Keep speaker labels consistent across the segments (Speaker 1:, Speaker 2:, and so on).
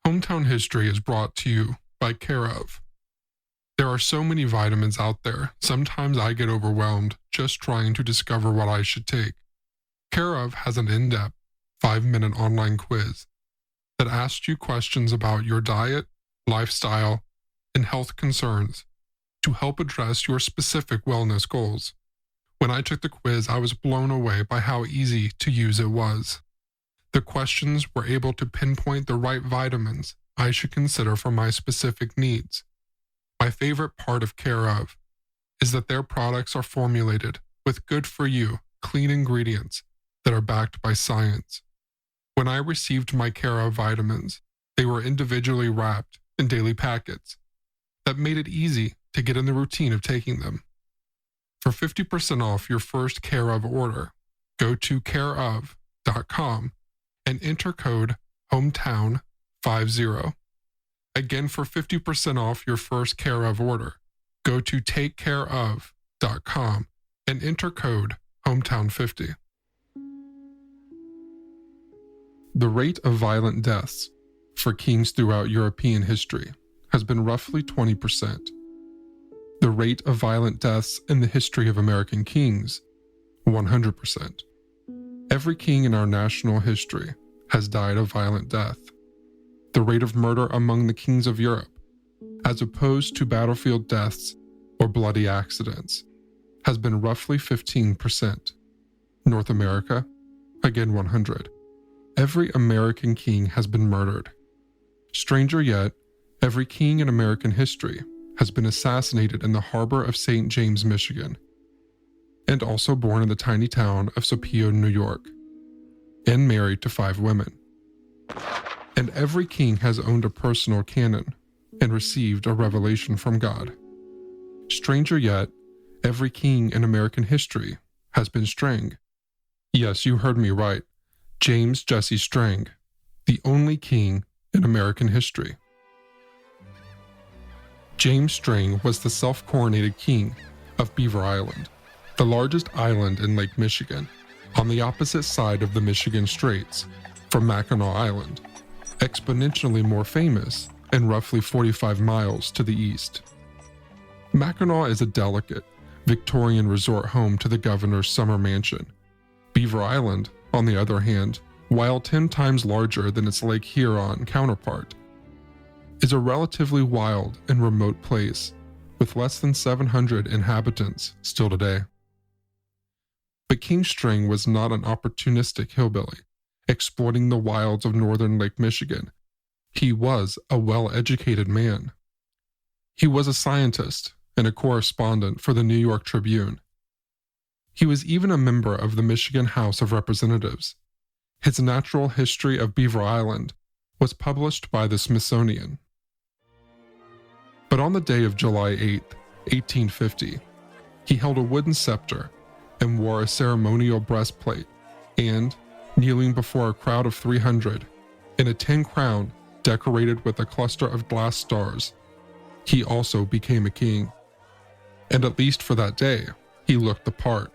Speaker 1: Hometown History is brought to you by Care Of. There are so many vitamins out there, sometimes I get overwhelmed just trying to discover what I should take. Care Of has an in-depth 5-minute online quiz that asks you questions about your diet, lifestyle, and health concerns to help address your specific wellness goals. When I took the quiz, I was blown away by how easy to use it was. The questions were able to pinpoint the right vitamins I should consider for my specific needs. My favorite part of Care Of is that their products are formulated with good-for-you, clean ingredients that are backed by science. When I received my Care Of vitamins, they were individually wrapped in daily packets that made it easy to get in the routine of taking them. For 50% off your first Care Of order, go to careof.com and enter code HOMETOWN50. Again, for 50% off your first Care Of order, go to takecareof.com and enter code HOMETOWN50. The rate of violent deaths for kings throughout European history has been roughly 20%. The rate of violent deaths in the history of American kings, 100%. Every king in our national history has died a violent death. The rate of murder among the kings of Europe, as opposed to battlefield deaths or bloody accidents, has been roughly 15%. North America, again 100. Every American king has been murdered. Stranger yet, every king in American history has been assassinated in the harbor of St. James, Michigan, and also born in the tiny town of Scipio, New York, and married to 5 women. And every king has owned a personal cannon and received a revelation from God. Stranger yet, every king in American history has been Strang. Yes, you heard me right. James Jesse Strang, the only king in American history. James Strang was the self-coronated king of Beaver Island, the largest island in Lake Michigan, on the opposite side of the Michigan Straits from Mackinac Island, exponentially more famous and roughly 45 miles to the east. Mackinac is a delicate, Victorian resort home to the governor's summer mansion. Beaver Island, on the other hand, while 10 times larger than its Lake Huron counterpart, is a relatively wild and remote place with less than 700 inhabitants still today. But King Strang was not an opportunistic hillbilly, exploiting the wilds of northern Lake Michigan. He was a well-educated man. He was a scientist and a correspondent for the New York Tribune. He was even a member of the Michigan House of Representatives. His Natural History of Beaver Island was published by the Smithsonian. But on the day of July 8, 1850, he held a wooden scepter and wore a ceremonial breastplate, and, kneeling before a crowd of 300, in a tin crown decorated with a cluster of glass stars, he also became a king. And at least for that day, he looked the part,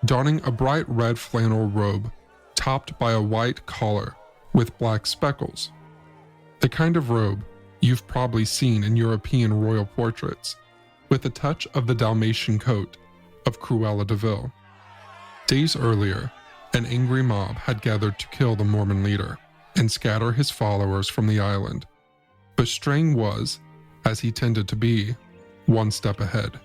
Speaker 1: donning a bright red flannel robe topped by a white collar with black speckles. The kind of robe you've probably seen in European royal portraits, with a touch of the Dalmatian coat of Cruella de Vil. Days earlier, an angry mob had gathered to kill the Mormon leader and scatter his followers from the island. But Strang was, as he tended to be, one step ahead.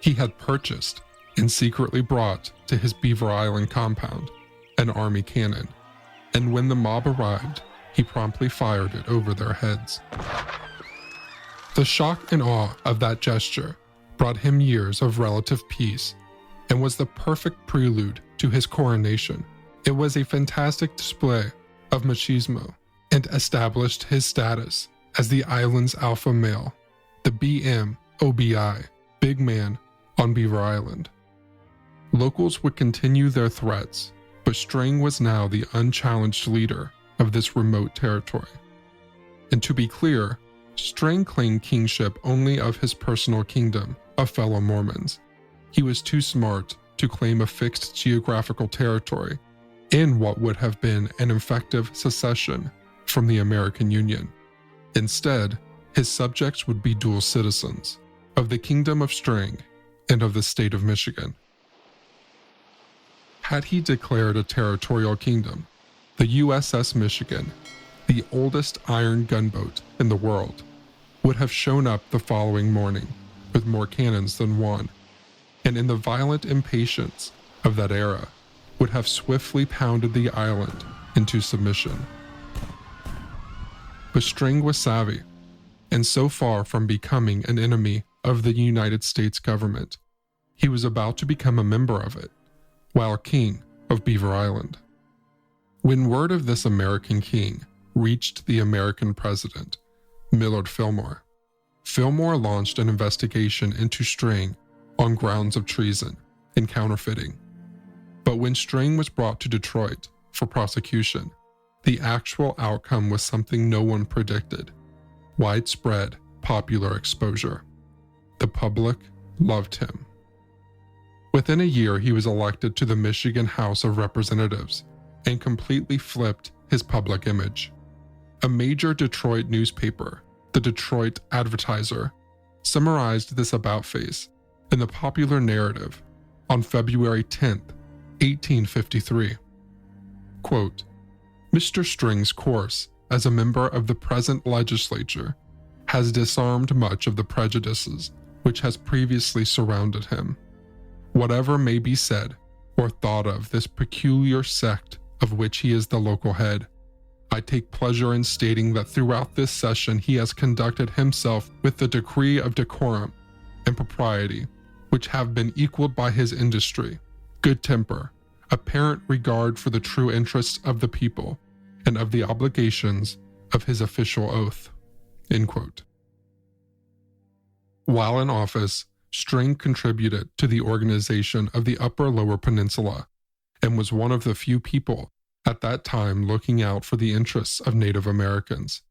Speaker 1: He had purchased and secretly brought to his Beaver Island compound an army cannon, and when the mob arrived, he promptly fired it over their heads. The shock and awe of that gesture brought him years of relative peace and was the perfect prelude to his coronation. It was a fantastic display of machismo and established his status as the island's alpha male, the BMOBI, big man on Beaver Island. Locals would continue their threats, but Strang was now the unchallenged leader of this remote territory. And to be clear, Strang claimed kingship only of his personal kingdom of fellow Mormons. He was too smart to claim a fixed geographical territory in what would have been an effective secession from the American Union. Instead, his subjects would be dual citizens of the Kingdom of Strang and of the state of Michigan. Had he declared a territorial kingdom, the USS Michigan, the oldest iron gunboat in the world, would have shown up the following morning with more cannons than one, and in the violent impatience of that era, would have swiftly pounded the island into submission. But Strang was savvy, and so far from becoming an enemy of the United States government, he was about to become a member of it, while king of Beaver Island. When word of this American king reached the American president, Millard Fillmore, Fillmore launched an investigation into Strang on grounds of treason and counterfeiting. But when Strang was brought to Detroit for prosecution, the actual outcome was something no one predicted: widespread popular exposure. The public loved him. Within a year, he was elected to the Michigan House of Representatives and completely flipped his public image. A major Detroit newspaper, the Detroit Advertiser, summarized this about-face in the popular narrative on February 10th, 1853. Quote, "Mr. Strang's course as a member of the present legislature has disarmed much of the prejudices which has previously surrounded him. Whatever may be said or thought of this peculiar sect of which he is the local head, I take pleasure in stating that throughout this session he has conducted himself with the degree of decorum and propriety which have been equaled by his industry, good temper, apparent regard for the true interests of the people, and of the obligations of his official oath." End quote. While in office, Strang contributed to the organization of the Upper Lower Peninsula and was one of the few people at that time looking out for the interests of Native Americans.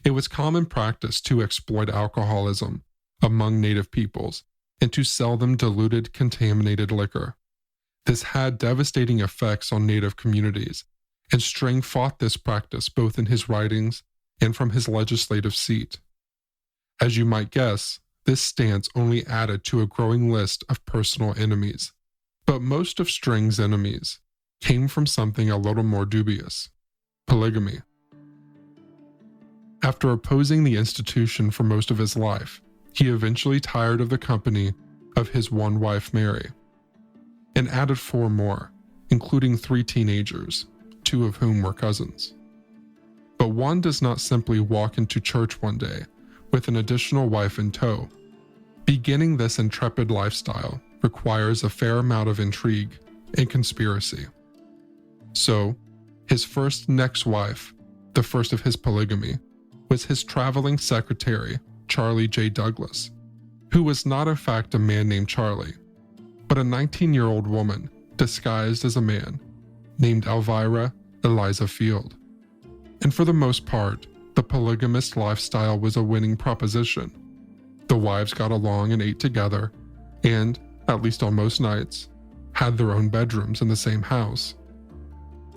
Speaker 1: It was common practice to exploit alcoholism among Native peoples and to sell them diluted, contaminated liquor. This had devastating effects on Native communities, and Strang fought this practice both in his writings and from his legislative seat. As you might guess, this stance only added to a growing list of personal enemies. But most of Strang's enemies came from something a little more dubious: polygamy. After opposing the institution for most of his life, he eventually tired of the company of his one wife Mary, and added 4 more, including 3 teenagers, 2 of whom were cousins. But one does not simply walk into church one day with an additional wife in tow. Beginning this intrepid lifestyle requires a fair amount of intrigue and conspiracy. So, his first next wife, the first of his polygamy, was his traveling secretary, Charlie J. Douglas, who was not in fact a man named Charlie, but a 19-year-old woman disguised as a man named Elvira Eliza Field. And for the most part, the polygamist lifestyle was a winning proposition. The wives got along and ate together, and, at least on most nights, had their own bedrooms in the same house.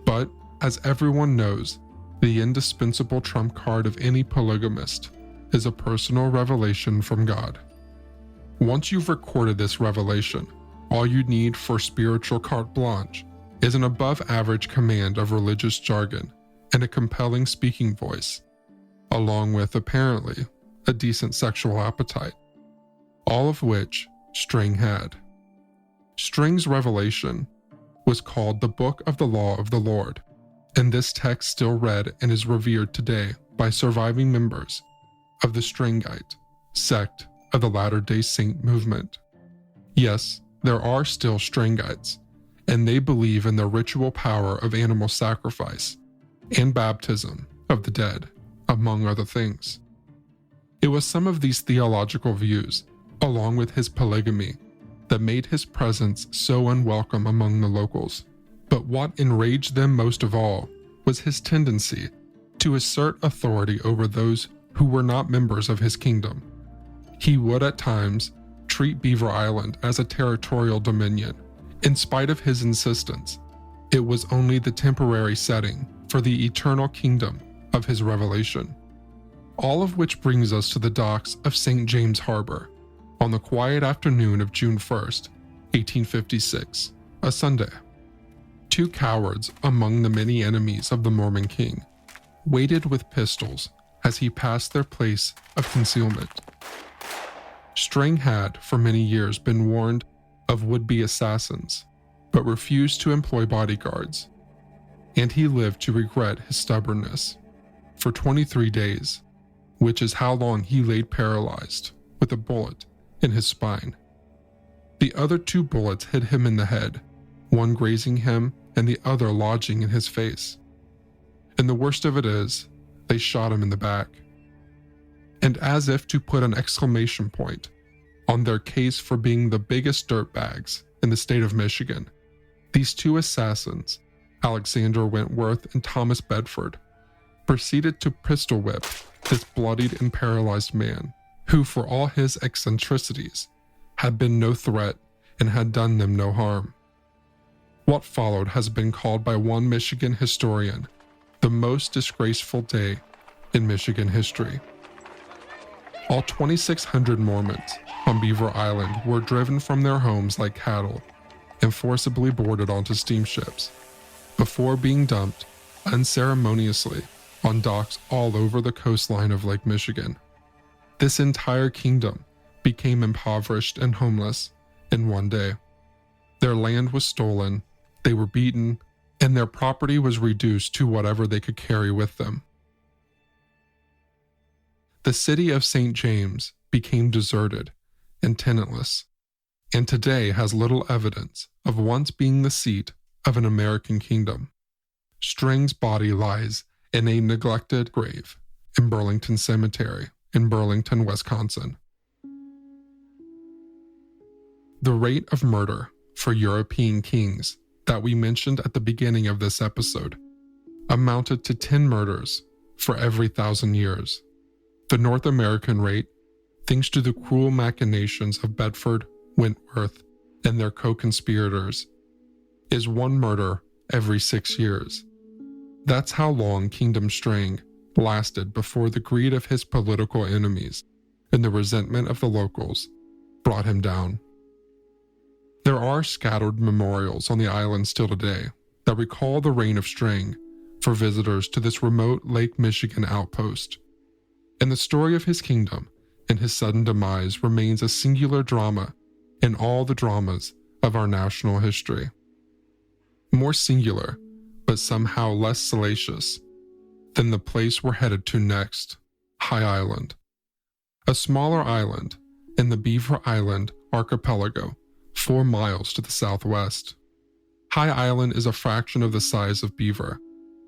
Speaker 1: But, as everyone knows, the indispensable trump card of any polygamist is a personal revelation from God. Once you've recorded this revelation, all you need for spiritual carte blanche is an above-average command of religious jargon and a compelling speaking voice, along with, apparently, a decent sexual appetite, all of which Strang had. Strang's revelation was called the Book of the Law of the Lord, and this text still read and is revered today by surviving members of the Strangite sect of the Latter-day Saint movement. Yes, there are still Strangites, and they believe in the ritual power of animal sacrifice and baptism of the dead, among other things. It was some of these theological views, along with his polygamy, that made his presence so unwelcome among the locals. But what enraged them most of all was his tendency to assert authority over those who were not members of his kingdom. He would at times treat Beaver Island as a territorial dominion, in spite of his insistence it was only the temporary setting for the eternal kingdom of his revelation. All of which brings us to the docks of St. James Harbor on the quiet afternoon of June 1st, 1856, a Sunday. Two cowards among the many enemies of the Mormon king waited with pistols as he passed their place of concealment. Strang had, for many years, been warned of would-be assassins, but refused to employ bodyguards, and he lived to regret his stubbornness for 23 days, which is how long he laid paralyzed with a bullet in his spine. The other two bullets hit him in the head, one grazing him and the other lodging in his face. And the worst of it is, they shot him in the back. And as if to put an exclamation point on their case for being the biggest dirtbags in the state of Michigan, these two assassins, Alexander Wentworth and Thomas Bedford, proceeded to pistol whip this bloodied and paralyzed man, who for all his eccentricities had been no threat and had done them no harm. What followed has been called by one Michigan historian the most disgraceful day in Michigan history. All 2,600 Mormons on Beaver Island were driven from their homes like cattle and forcibly boarded onto steamships before being dumped unceremoniously on docks all over the coastline of Lake Michigan. This entire kingdom became impoverished and homeless in one day. Their land was stolen, they were beaten, and their property was reduced to whatever they could carry with them. The city of St. James became deserted and tenantless, and today has little evidence of once being the seat of an American kingdom. Strang's body lies in a neglected grave in Burlington Cemetery in Burlington, Wisconsin. The rate of murder for European kings that we mentioned at the beginning of this episode amounted to 10 murders for every 1,000 years. The North American rate, thanks to the cruel machinations of Bedford, Wentworth, and their co-conspirators, is 1 murder every 6 years. That's how long Kingdom Strang lasted before the greed of his political enemies and the resentment of the locals brought him down. There are scattered memorials on the island still today that recall the reign of Strang for visitors to this remote Lake Michigan outpost. And the story of his kingdom and his sudden demise remains a singular drama in all the dramas of our national history. More singular, but somehow less salacious than the place we're headed to next, High Island. A smaller island in the Beaver Island archipelago, 4 miles to the southwest. High Island is a fraction of the size of Beaver,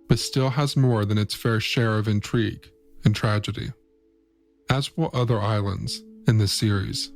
Speaker 1: but still has more than its fair share of intrigue and tragedy, as will other islands in this series.